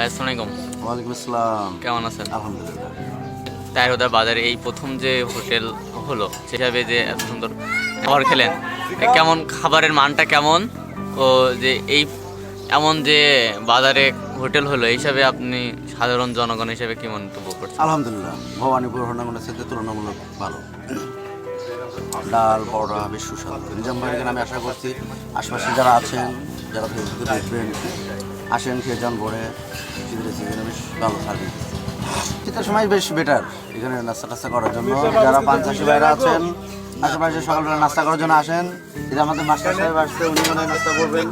আসসালামাইকুম। ওয়ালাইকুম আসসালাম। কেমন আছেন? আলহামদুলিল্লাহ। তাইরোদা বাজারে এই প্রথম যে হোটেল হলো সেভাবে যে এত সুন্দর খাবার খেলেন, কেমন খাবারের মানটা কেমন, ও যে এই এমন যে বাজারে হোটেল হলো এই হিসাবে আপনি সাধারণ জনগণ হিসেবে কি মন্তব্য করছেন? আলহামদুলিল্লাহ, ভবানীপুর হন্ডাগুলোর সাথে তুলনামূলক ভালো। ডাল পরোটা বেশ সুস্বাদু। নিজাম ভাই এখানে আমি আশা করছি আশপাশে যারা আছেন, যারা ফেসবুকে দেখবেন, আসেন খেয়ে যান ভরে। শীতের সিজনে বেশ ভালো সার্ভিস, শীতের সময় বেশ বেটার এখানে নাস্তা টাস্তা করার জন্য। যারা পাঞ্চাশি ভাইরা আছেন আশেপাশে সকালবেলা নাস্তা করার জন্য আসেন। এটা আমাদের মাস্টার সাহেব আসছে, উনি মনে হয় নাস্তা করবেন।